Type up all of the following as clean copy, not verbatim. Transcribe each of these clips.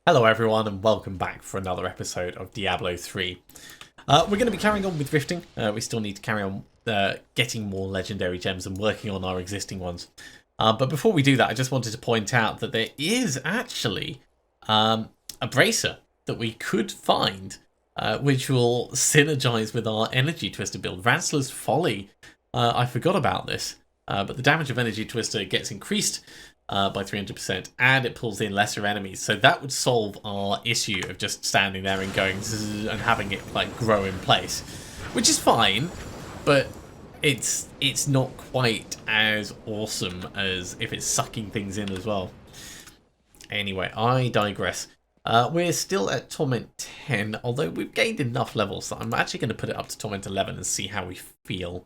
Hello everyone and welcome back for another episode of Diablo 3. We're going to be carrying on with drifting. We still need to carry on getting more legendary gems and working on our existing ones. But before we do that, I just wanted to point out that there is actually a bracer that we could find which will synergize with our Energy Twister build. Ransler's Folly, I forgot about this, but the damage of Energy Twister gets increased by 300%, and it pulls in lesser enemies. So that would solve our issue of just standing there and going zzz and having it like grow in place, which is fine, but it's not quite as awesome as if it's sucking things in as well. Anyway, I digress. We're still at Torment 10, although we've gained enough levels that I'm actually going to put it up to Torment 11 and see how we feel.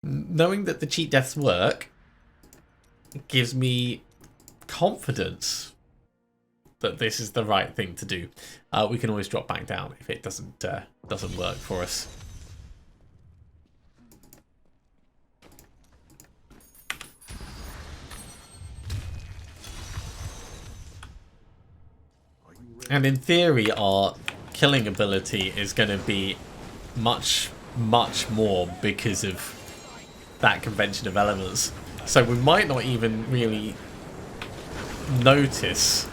Knowing that the cheat deaths work gives me confidence that this is the right thing to do. We can always drop back down if it doesn't work for us. And in theory, our killing ability is going to be much more because of that convention of elements. So we might not even really notice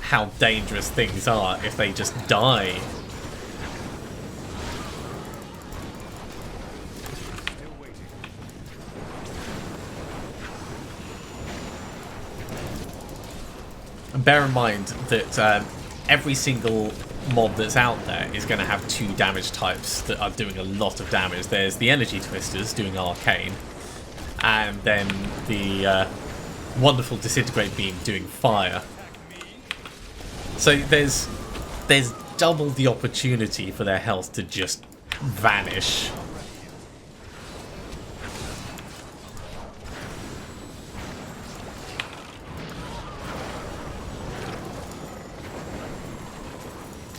how dangerous things are if they just die. And bear in mind that every single mob that's out there is going to have two damage types that are doing a lot of damage. There's the Energy Twisters doing arcane, and then the wonderful Disintegrate Beam doing fire. So there's double the opportunity for their health to just vanish.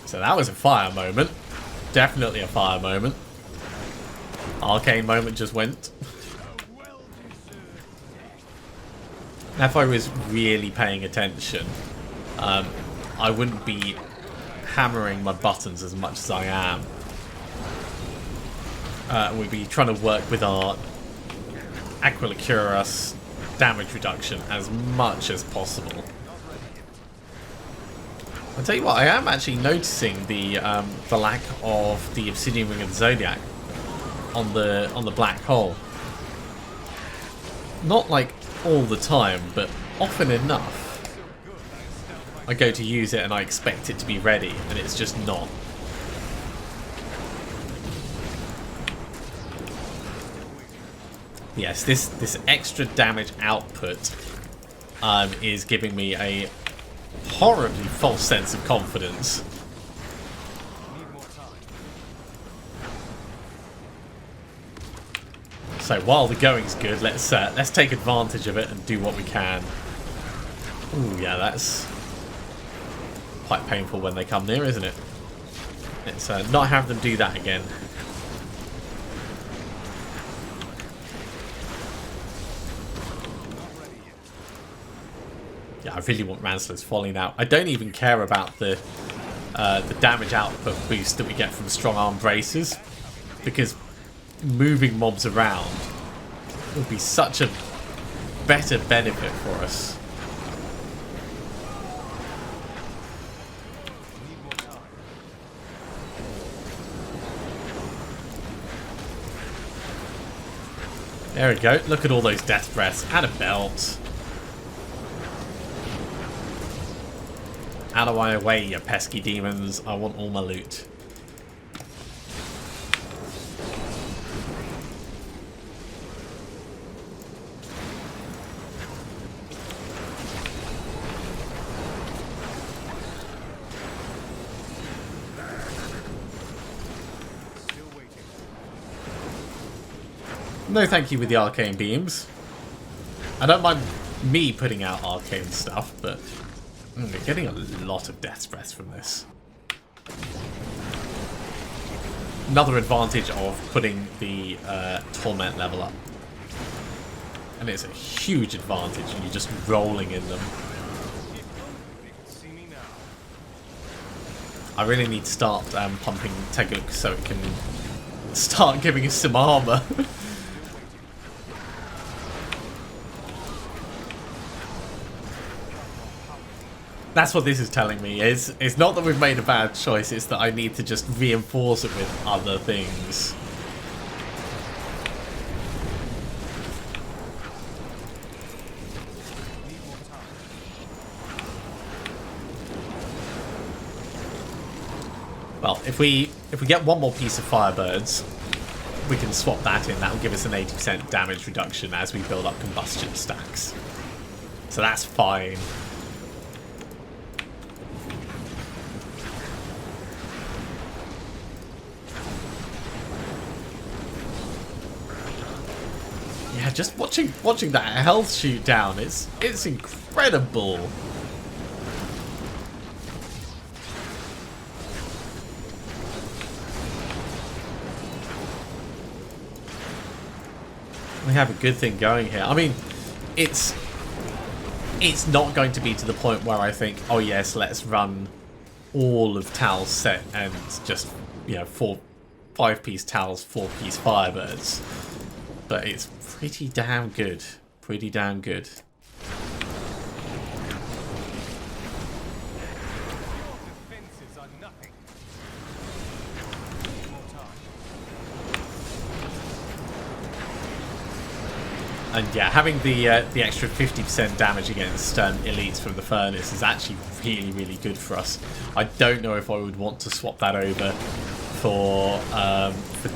So that was a fire moment. Definitely a fire moment. Arcane moment just went. Now, if I was really paying attention, I wouldn't be hammering my buttons as much as I am. We'd be trying to work with our Aquila damage reduction as much as possible. I'll tell you what, I am actually noticing the lack of the Obsidian Ring of the Zodiac on the black hole. Not like all the time, but often enough I go to use it and I expect it to be ready, and it's just not. Yes, this extra damage output is giving me a horribly false sense of confidence. So while the going's good, let's take advantage of it and do what we can. Ooh, yeah, that's quite painful when they come near, isn't it? Let's not have them do that again. Yeah, I really want Ransler's Folly now. I don't even care about the damage output boost that we get from strong arm braces, because moving mobs around will be such a better benefit for us. There we go. Look at all those death breaths. And a belt. Out of my way, you pesky demons. I want all my loot. No thank you with the arcane beams. I don't mind me putting out arcane stuff, but we're getting a lot of death's breath from this. Another advantage of putting the Torment level up. And it's a huge advantage, and you're just rolling in them. I really need to start pumping Teguk so it can start giving us some armor. That's what this is telling me. It's not that we've made a bad choice, it's that I need to just reinforce it with other things. Well, if we get one more piece of Firebirds, we can swap that in. That'll give us an 80% damage reduction as we build up combustion stacks. So that's fine. Yeah, just watching that health shoot down, it's incredible. We have a good thing going here. I mean, it's not going to be to the point where I think, oh yes, let's run all of Tal's set and just, you know, 5-piece Tal's, 4-piece Firebirds. But it's pretty damn good. Pretty damn good. And yeah, having the extra 50% damage against elites from the furnace is actually really, really good for us. I don't know if I would want to swap that over for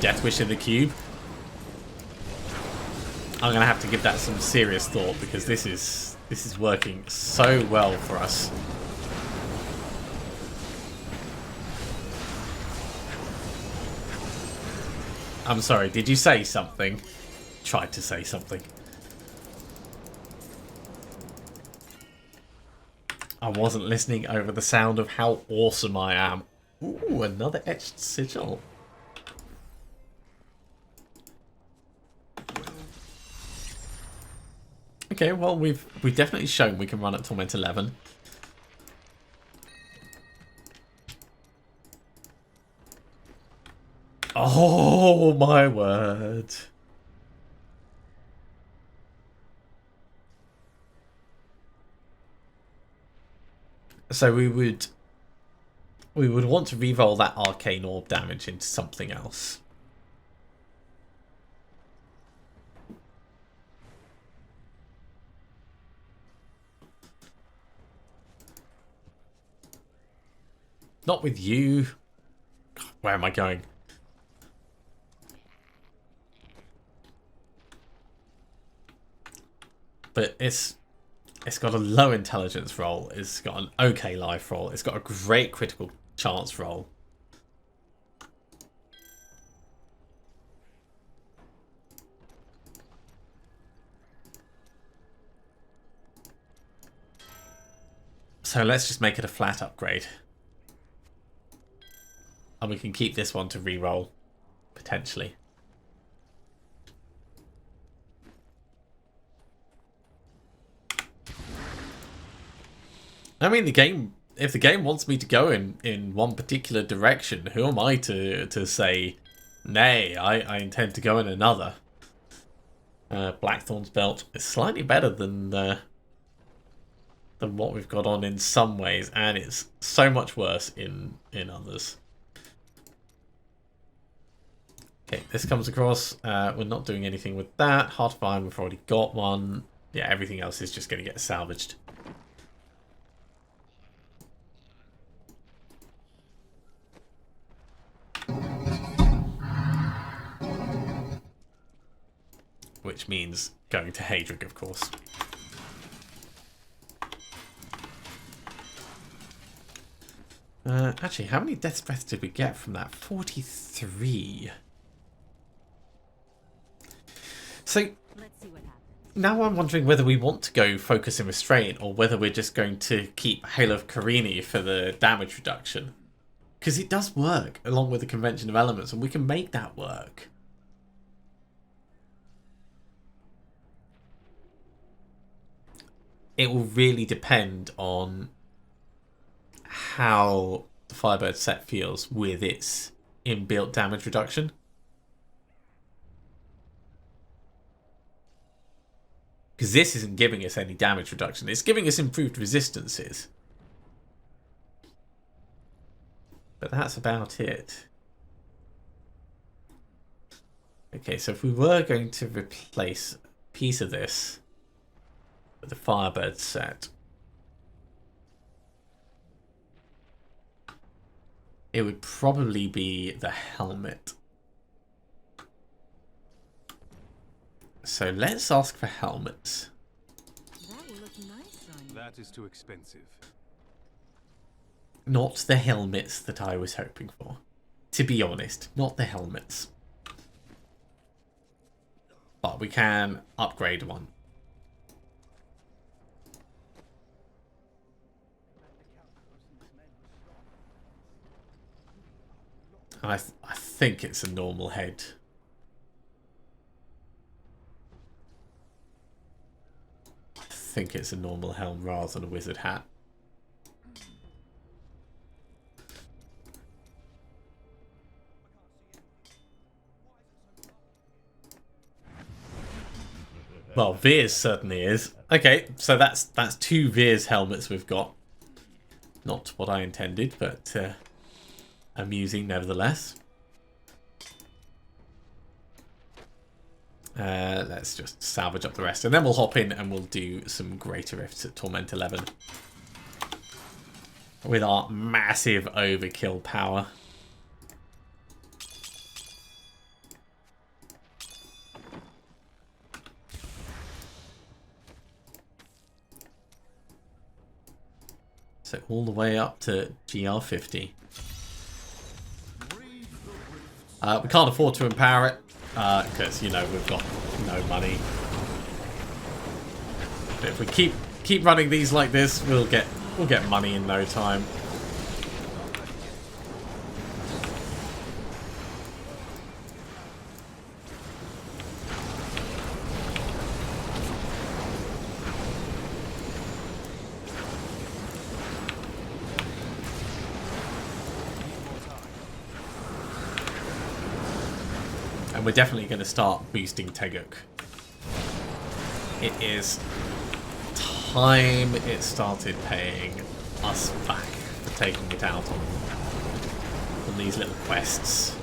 Death Wish in the cube. I'm gonna have to give that some serious thought because this is working so well for us. I'm sorry, did you say something? Tried to say something. I wasn't listening over the sound of how awesome I am. Ooh, another etched sigil. Okay, well we've definitely shown we can run at Torment 11. Oh my word. So we would want to reroll that arcane orb damage into something else. Not with you. God, where am I going? But it's got a low intelligence roll. It's got an okay life roll. It's got a great critical chance roll. So let's just make it a flat upgrade. And we can keep this one to re-roll, potentially. I mean, if the game wants me to go in one particular direction, who am I to say, nay, I intend to go in another? Blackthorn's belt is slightly better than what we've got on in some ways, and it's so much worse in others. Okay, this comes across. We're not doing anything with that. Heart of Iron, we've already got one. Yeah, everything else is just going to get salvaged. Which means going to Hadric, of course. Actually, how many Death's Breaths did we get from that? 43. So, now I'm wondering whether we want to go Focus and Restraint or whether we're just going to keep Hail of Carini for the damage reduction. Because it does work along with the Convention of Elements, and we can make that work. It will really depend on how the Firebird set feels with its inbuilt damage reduction. Because this isn't giving us any damage reduction. It's giving us improved resistances. But that's about it. Okay, so if we were going to replace a piece of this with the Firebird set, it would probably be the helmet. So let's ask for helmets. That will look nice on you. That is too expensive. Not the helmets that I was hoping for. To be honest, not the helmets. But we can upgrade one. I think it's a normal head. I think it's a normal helm rather than a wizard hat. Well, Veer's certainly is. Okay, so that's 2 Veer's helmets we've got. Not what I intended, but amusing nevertheless. Let's just salvage up the rest, and then we'll hop in and we'll do some greater rifts at Torment 11 with our massive overkill power. So all the way up to GR50. We can't afford to empower it because, you know, we've got no money. But if we keep running these like this, we'll get money in no time. And we're definitely going to start boosting Teguk. It is time it started paying us back for taking it out on these little quests.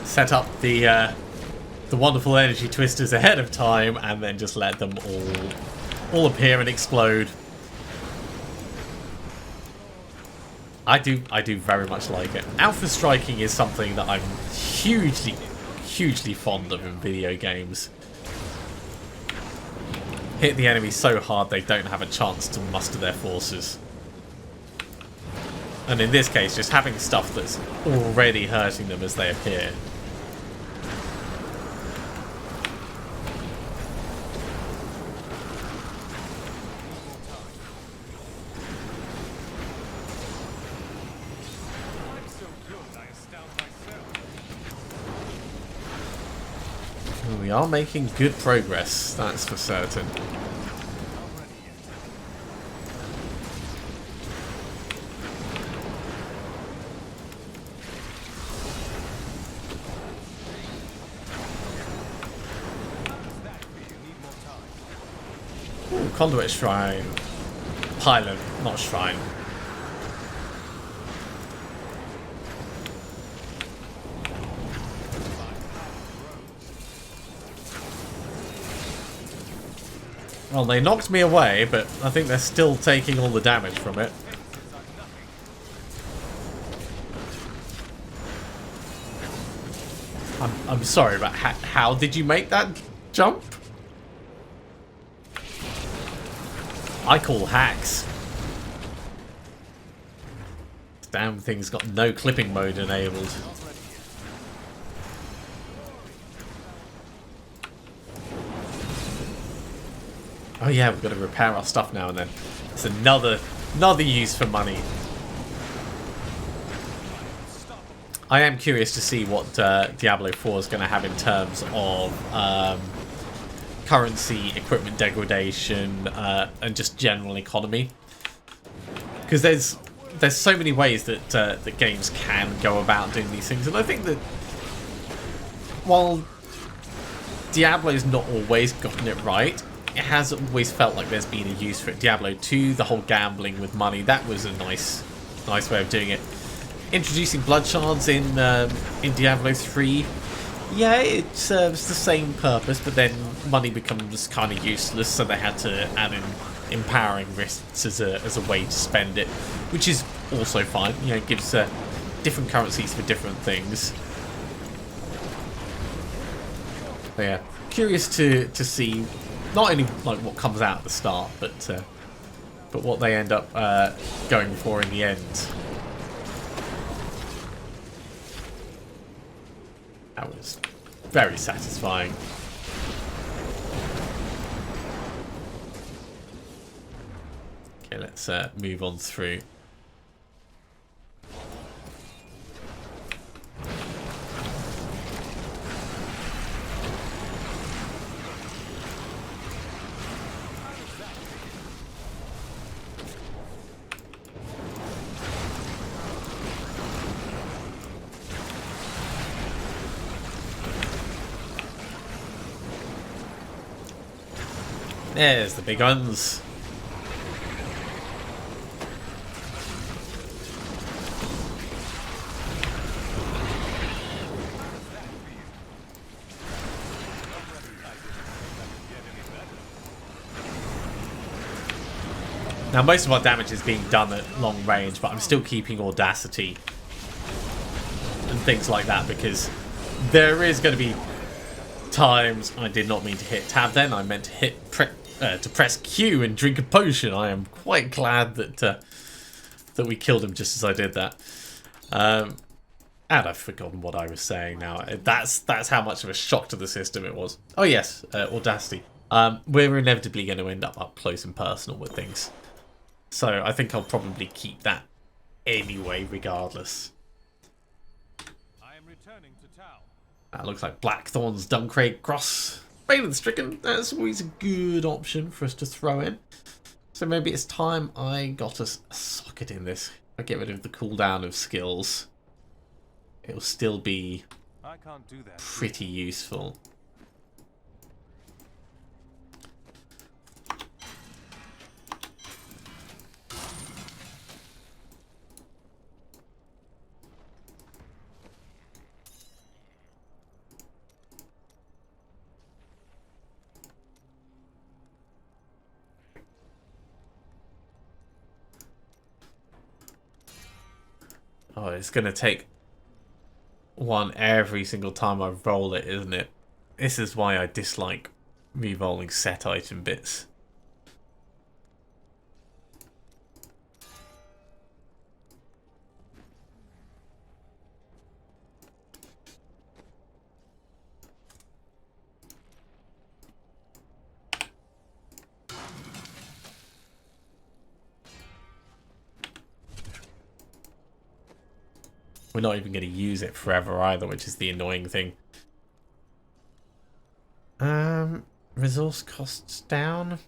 Set up the wonderful energy twisters ahead of time, and then just let them all appear and explode. I do very much like it. Alpha striking is something that I'm hugely fond of in video games. Hit the enemy so hard they don't have a chance to muster their forces. And in this case, just having stuff that's already hurting them as they appear. We are making good progress, that's for certain. Ooh, Conduit Shrine. Pylon, not Shrine. Well, they knocked me away, but I think they're still taking all the damage from it. I'm sorry, but how did you make that jump? I call hacks. Damn thing's got no clipping mode enabled. Oh yeah, we've got to repair our stuff now and then. It's another use for money. I am curious to see what Diablo 4 is going to have in terms of currency, equipment degradation, and just general economy. Because there's so many ways that that games can go about doing these things, and I think that while Diablo's not always gotten it right, it has always felt like there's been a use for it. Diablo 2, the whole gambling with money, that was a nice way of doing it. Introducing blood shards in Diablo 3, yeah, it serves the same purpose, but then money becomes kind of useless, so they had to add in empowering wrists as a way to spend it, which is also fine. You know, it gives different currencies for different things. But yeah, curious to see not only like what comes out at the start, but what they end up going for in the end. That was very satisfying. Okay, let's move on through. There's the big guns. Now most of our damage is being done at long range, but I'm still keeping audacity and things like that because there is going to be times I did not mean to hit tab then. I meant to hit to press Q and drink a potion. I am quite glad that that we killed him just as I did that. And I've forgotten what I was saying now. That's how much of a shock to the system it was. Oh yes, audacity. We're inevitably going to end up close and personal with things. So I think I'll probably keep that anyway, regardless. I am returning to town. That looks like Blackthorn's Duncraig Cross. Balin Stricken, that's always a good option for us to throw in. So maybe it's time I got us a socket in this. I get rid of the cooldown of skills. It'll still be I can't do that. pretty useful. Oh, it's going to take one every single time I roll it, isn't it? This is why I dislike re-rolling set item bits. We're not even going to use it forever either, which is the annoying thing. Resource costs down.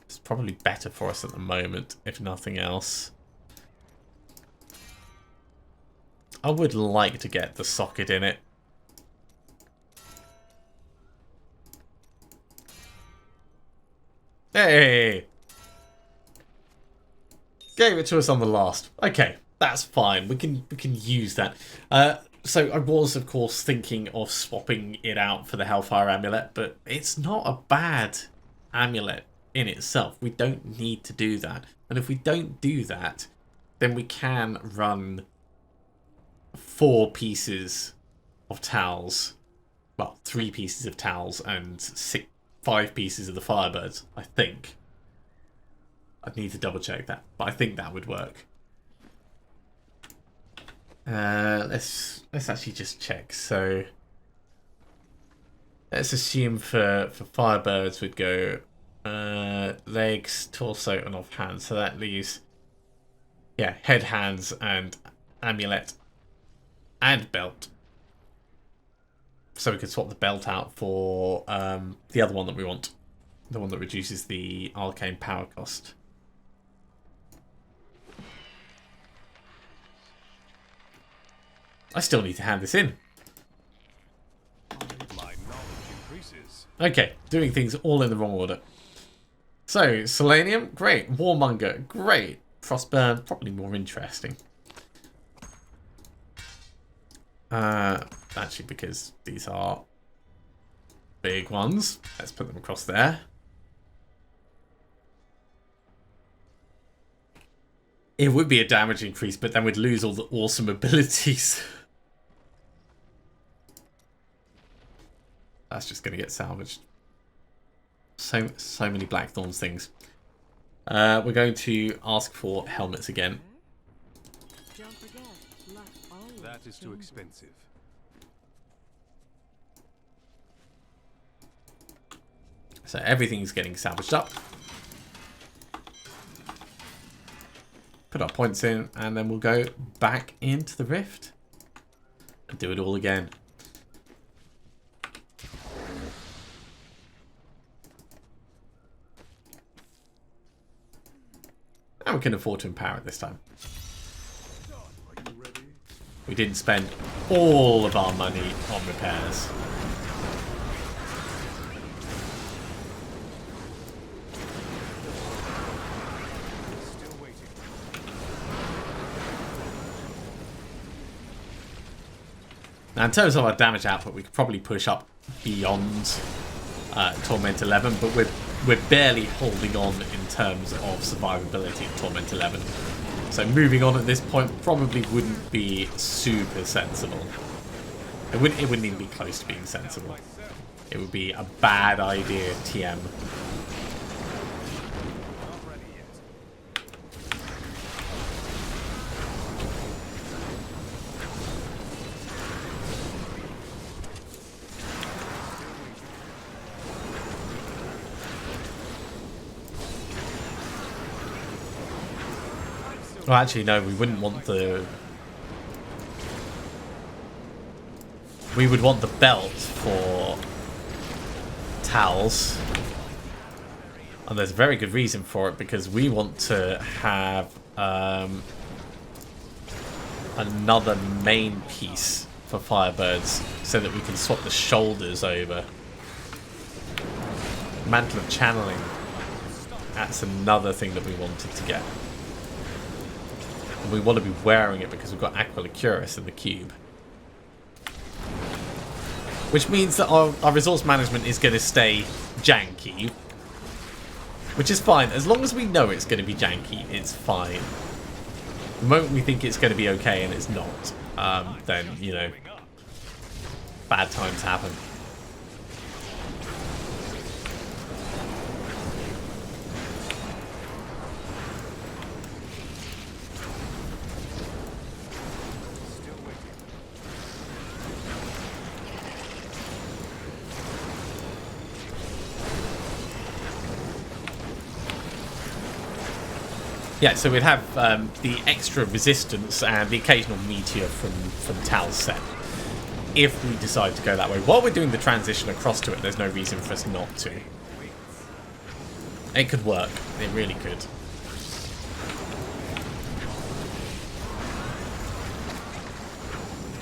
It's probably better for us at the moment, if nothing else. I would like to get the socket in it. Hey! Gave it to us on the last. Okay. That's fine. We can use that. So I was, of course, thinking of swapping it out for the Hellfire Amulet, but it's not a bad amulet in itself. We don't need to do that. And if we don't do that, then we can run 4 pieces of towels. Well, 3 pieces of towels and 5 pieces of the Firebirds, I think. I'd need to double check that, but I think that would work. Let's actually just check. So let's assume for Firebirds we'd go legs, torso, and off hands. So that leaves head, hands, and amulet and belt. So we could swap the belt out for the other one that we want, the one that reduces the arcane power cost. I still need to hand this in. My knowledge increases. Okay, doing things all in the wrong order. So, Selenium, great. Warmonger, great. Frostburn, probably more interesting. Actually, because these are big ones. Let's put them across there. It would be a damage increase, but then we'd lose all the awesome abilities. That's just going to get salvaged. So many Blackthorns things. We're going to ask for helmets again. Don't forget, luck always That is too changes. expensive. So everything's getting salvaged up. Put our points in, and then we'll go back into the rift and do it all again. And we can afford to empower it this time. We didn't spend all of our money on repairs. Still waiting. Now, in terms of our damage output, we could probably push up beyond Torment 11, but we're barely holding on in terms of survivability in Torment 11. So moving on at this point probably wouldn't be super sensible. It wouldn't even be close to being sensible. It would be a bad idea, TM. Not ready yet. Well, actually, no, we wouldn't want the... We would want the belt for towels. And there's a very good reason for it, because we want to have another main piece for Firebirds so that we can swap the shoulders over. Mantle of Channeling. That's another thing that we wanted to get. And we want to be wearing it because we've got Aquila Cuirass in the cube. Which means that our resource management is going to stay janky. Which is fine. As long as we know it's going to be janky, it's fine. The moment we think it's going to be okay and it's not, then, you know, bad times happen. Yeah, so we'd have the extra resistance and the occasional meteor from Tal's set, if we decide to go that way. While we're doing the transition across to it, there's no reason for us not to. It could work. It really could.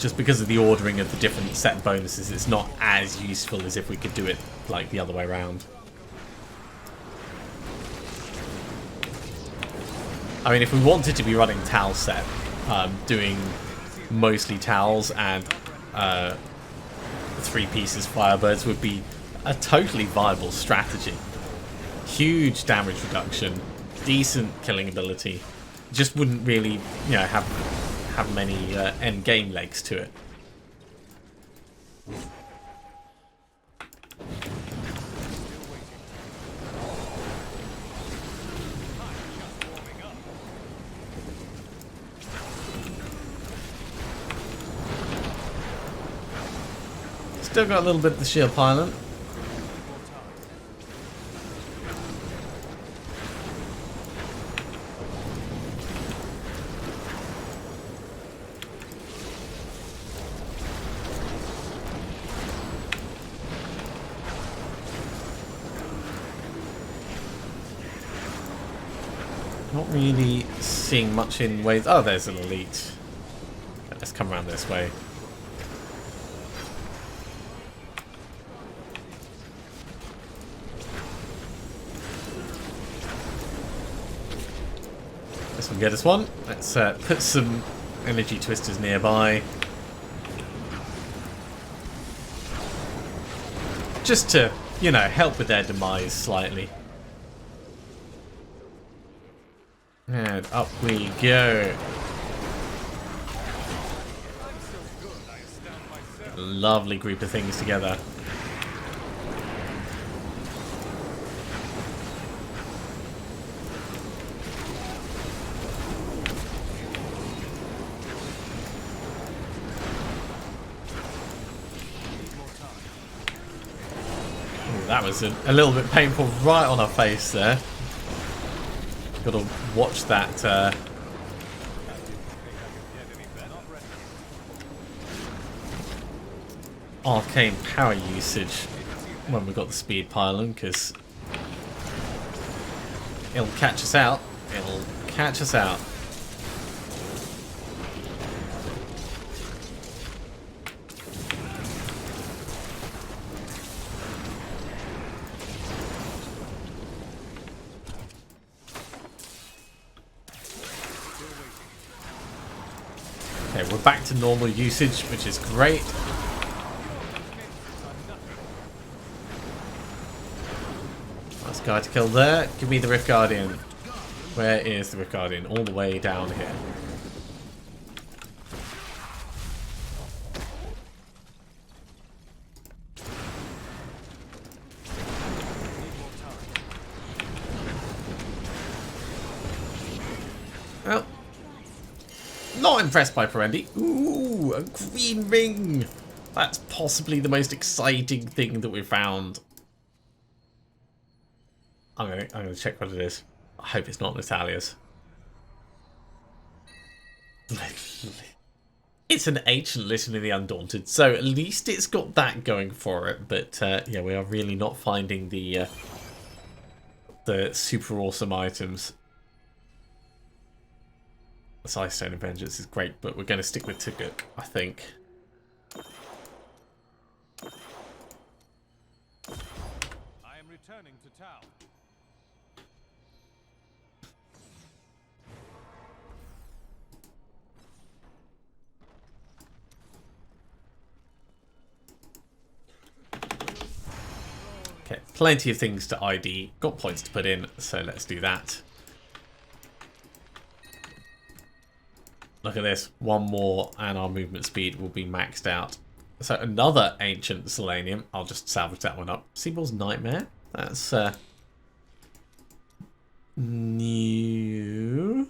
Just because of the ordering of the different set bonuses, it's not as useful as if we could do it like the other way around. I mean, if we wanted to be running Tal set, doing mostly Tals and 3 pieces Firebirds would be a totally viable strategy. Huge damage reduction, decent killing ability. Just wouldn't really, you know, have many end game legs to it. Still got a little bit of the shield pylon. Not really seeing much in ways. Oh, there's an elite. Okay, let's come around this way. This one, get this one. Let's put some energy twisters nearby. Just to, you know, help with their demise slightly. And up we go. A lovely group of things together. Ooh, that was a little bit painful right on our face there. Got to watch that arcane power usage when we got the speed pylon, because it'll catch us out. It'll catch us out. Okay, we're back to normal usage, which is great. Nice guy to kill there. Give me the Rift Guardian. Where is the Rift Guardian? All the way down here. Well, not impressed by Perendi. Ooh, a green ring. That's possibly the most exciting thing that we found. I'm gonna check what it is. I hope it's not Natalia's. It's an ancient Listen of the Undaunted, so at least it's got that going for it. But yeah, we are really not finding the super awesome items. The Size Stone of Vengeance is great, but we're going to stick with Tuguk, I think. I am returning to town. Okay, plenty of things to ID. Got points to put in, so let's do that. Look at this. One more and our movement speed will be maxed out. So another ancient selenium. I'll just salvage that one up. Seaboard's Nightmare. That's new.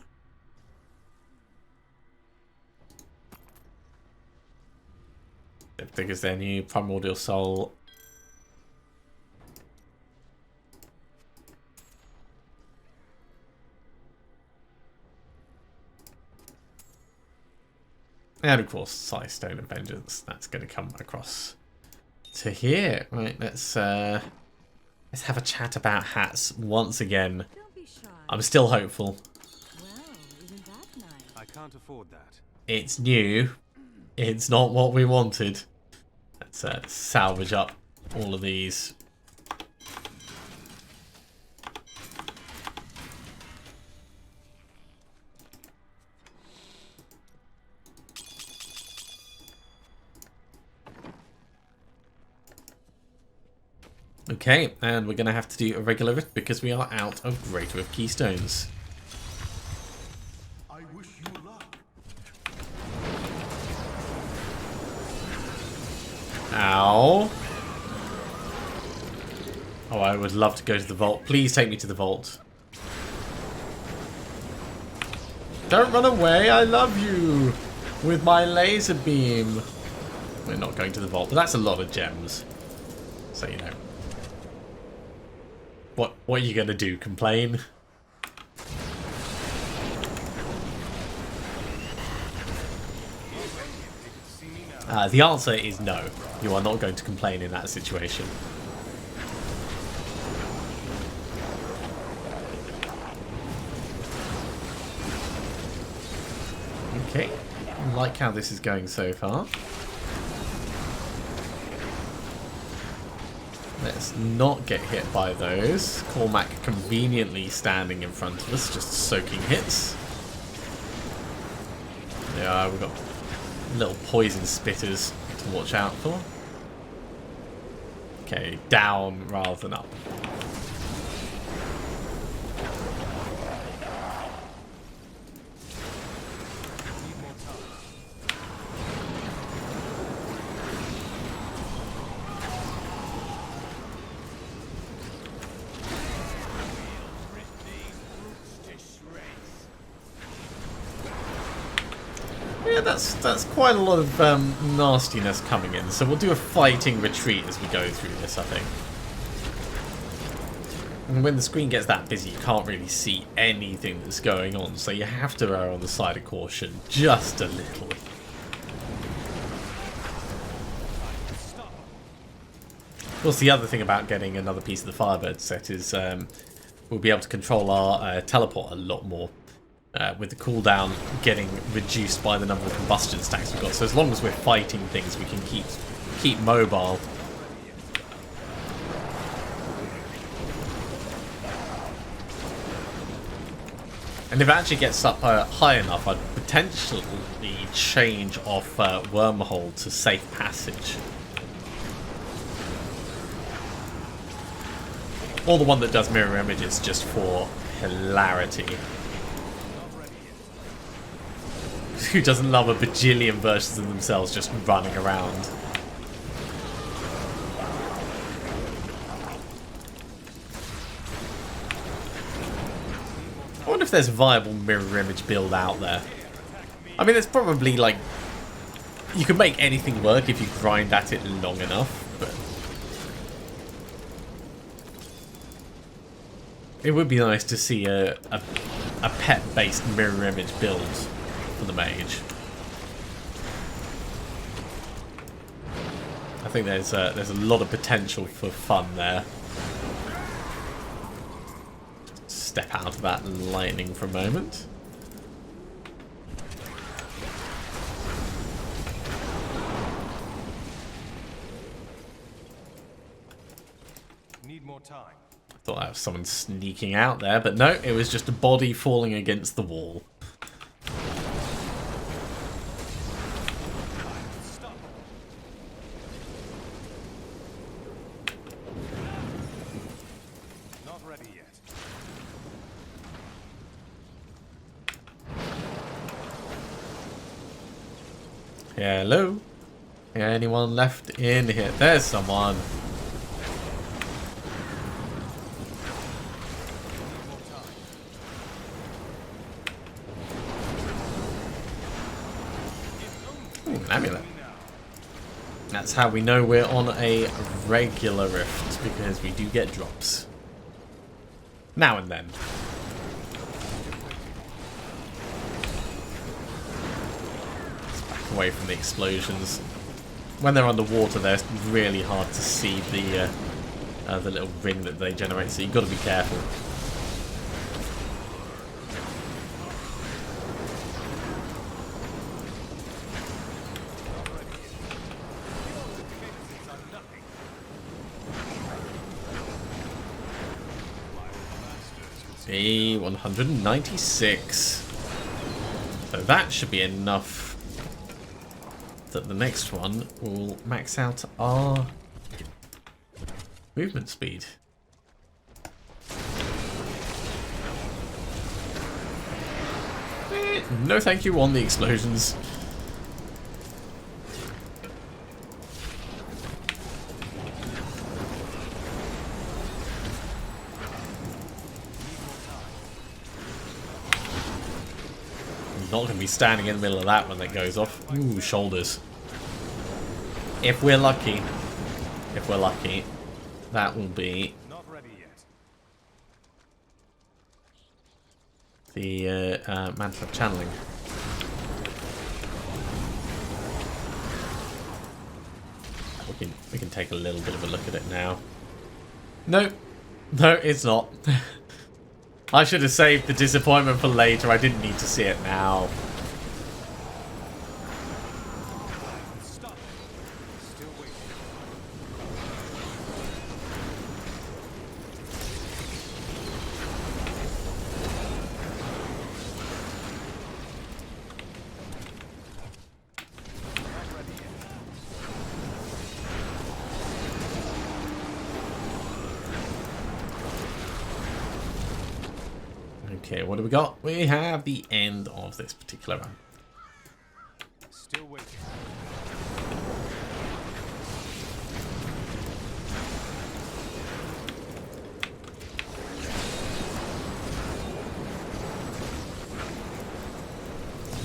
I think it's their new Primordial Soul. And of course, Size Stone of Vengeance. That's going to come across to here. Right, let's have a chat about hats once again. Don't be shy. I'm still hopeful. Well, isn't that nice? I can't afford that. It's new. It's not what we wanted. Let's salvage up all of these. Okay, and we're going to have to do a regular rift because we are out of Great Rift Keystones. I wish you luck. Ow. Oh, I would love to go to the vault. Please take me to the vault. Don't run away, I love you. With my laser beam. We're not going to the vault, but that's a lot of gems. So, you know. What are you going to do? Complain? The answer is no. You are not going to complain in that situation. Okay. I like how this is going so far. Let's not get hit by those. Cormac conveniently standing in front of us, just soaking hits. Yeah, we've got little poison spitters to watch out for. Okay, down rather than up. Yeah, that's quite a lot of nastiness coming in, so we'll do a fighting retreat as we go through this, I think. And when the screen gets that busy, you can't really see anything that's going on, so you have to err on the side of caution just a little. Of course, the other thing about getting another piece of the Firebird set is we'll be able to control our teleport a lot more. With the cooldown getting reduced by the number of combustion stacks we've got. So as long as we're fighting things, we can keep mobile. And if it actually gets up high enough, I'd potentially change off Wormhole to Safe Passage. Or the one that does mirror images just for hilarity. Who doesn't love a bajillion versions of themselves just running around? I wonder if there's a viable mirror image build out there. I mean, it's probably like... You can make anything work if you grind at it long enough, but... It would be nice to see a pet-based mirror image build for the mage. I think there's a lot of potential for fun there. Step out of that lightning for a moment. Need more time. I thought that was someone sneaking out there, but no, it was just a body falling against the wall. Hello? Anyone left in here? There's someone. Ooh, an amulet. That's how we know we're on a regular rift, because we do get drops. Now and then. Away from the explosions. When they're underwater, they're really hard to see the little ring that they generate, so you've got to be careful. E196. So that should be enough that the next one will max out our movement speed. No thank you on the explosions. Not going to be standing in the middle of that when that goes off. Ooh, shoulders. if we're lucky, that will be Not ready yet. the Mantle of Channeling. We can take a little bit of a look at it now. No, no, it's not. I should have saved the disappointment for later. I didn't need to see it now. Stop. Still waiting. Not ready yet. Okay, what do we got? We have the end of this particular run. Still waiting.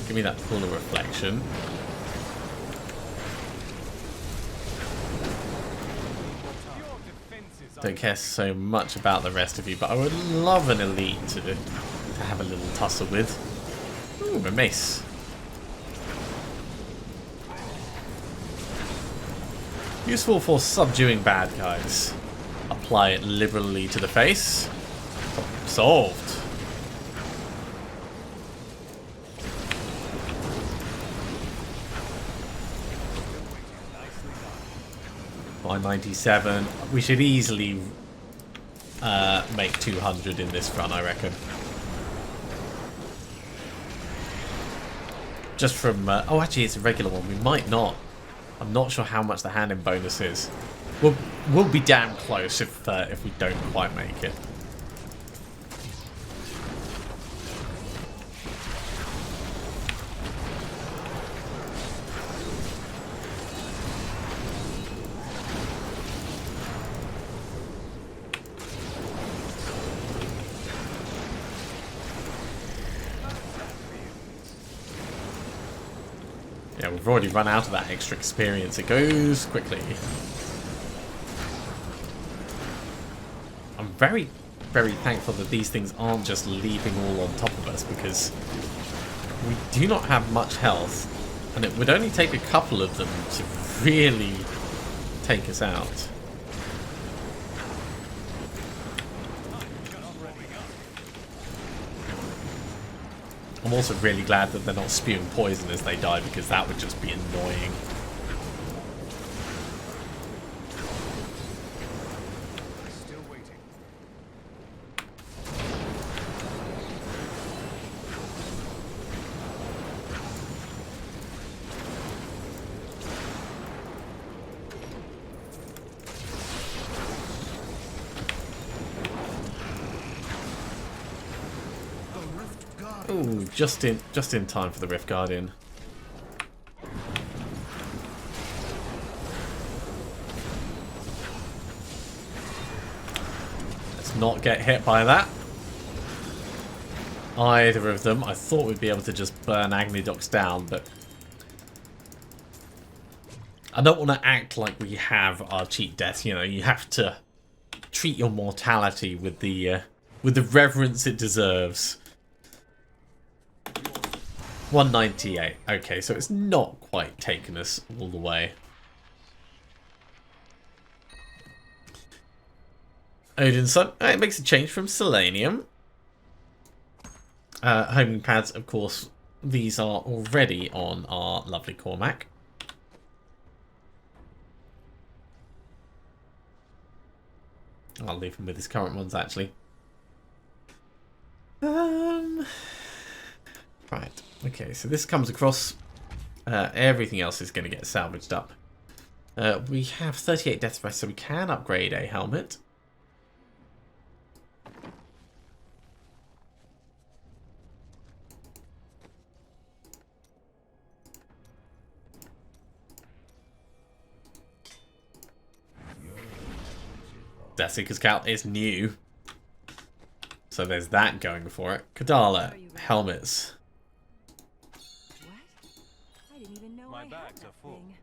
Give me that fuller reflection. Your defenses are Don't care so much about the rest of you, but I would love an elite to have a little tussle with. Ooh, a mace. Useful for subduing bad guys. Apply it liberally to the face. Solved. By 97, we should easily make 200 in this run, I reckon. Just from oh, actually, it's a regular one. We might not. I'm not sure how much the hand-in bonus is. We'll be damn close if we don't quite make it. Yeah, we've already run out of that extra experience. It goes quickly. I'm very, very thankful that these things aren't just leaping all on top of us, because we do not have much health, and it would only take a couple of them to really take us out. I'm also really glad that they're not spewing poison as they die, because that would just be annoying. still waiting. Ooh, just in time for the Rift Guardian. Let's not get hit by that. Either of them. I thought we'd be able to just burn Agnidox down, but I don't want to act like we have our cheat death. You know, you have to treat your mortality with the reverence it deserves. 198. Okay, so it's not quite taken us all the way. Odin's Son. It makes a change from Selenium. Homing pads, of course, these are already on our lovely Cormac. I'll leave him with his current ones, actually. Right. Okay, so this comes across. Everything else is going to get salvaged up. We have 38 death threats, so we can upgrade a helmet. Death Seeker's Scout is new, so there's that going for it. Kadala, helmets. What? I didn't even know My I had bags that are full. thing.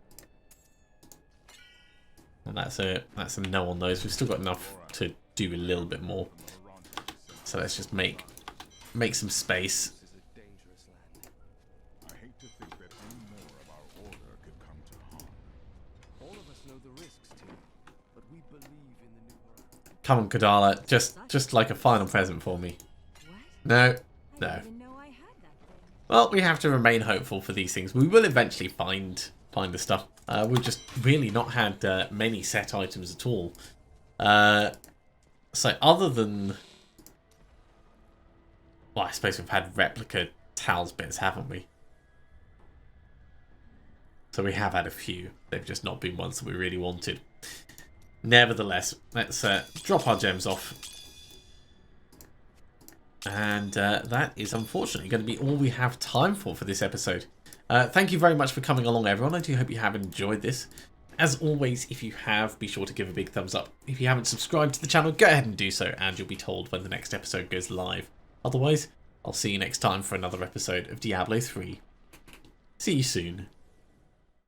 And that's a no on those. We've still got enough to do a little bit more. So let's just make some space. This is a dangerous land. I hate to think that any more of our order could come to harm. All of us know the risks, Tim, but we believe in the new world. Come on, Kadala, just like a final present for me. What? No, I no. didn't even know I had that thing. Well, we have to remain hopeful for these things. We will eventually find the stuff. We've just really not had many set items at all. So other than, well, I suppose we've had replica towels bits, haven't we? So we have had a few. They've just not been ones that we really wanted. Nevertheless, let's drop our gems off. And that is unfortunately going to be all we have time for this episode. Thank you very much for coming along, everyone. I do hope you have enjoyed this. As always, if you have, be sure to give a big thumbs up. If you haven't subscribed to the channel, go ahead and do so, and you'll be told when the next episode goes live. Otherwise, I'll see you next time for another episode of Diablo 3. See you soon.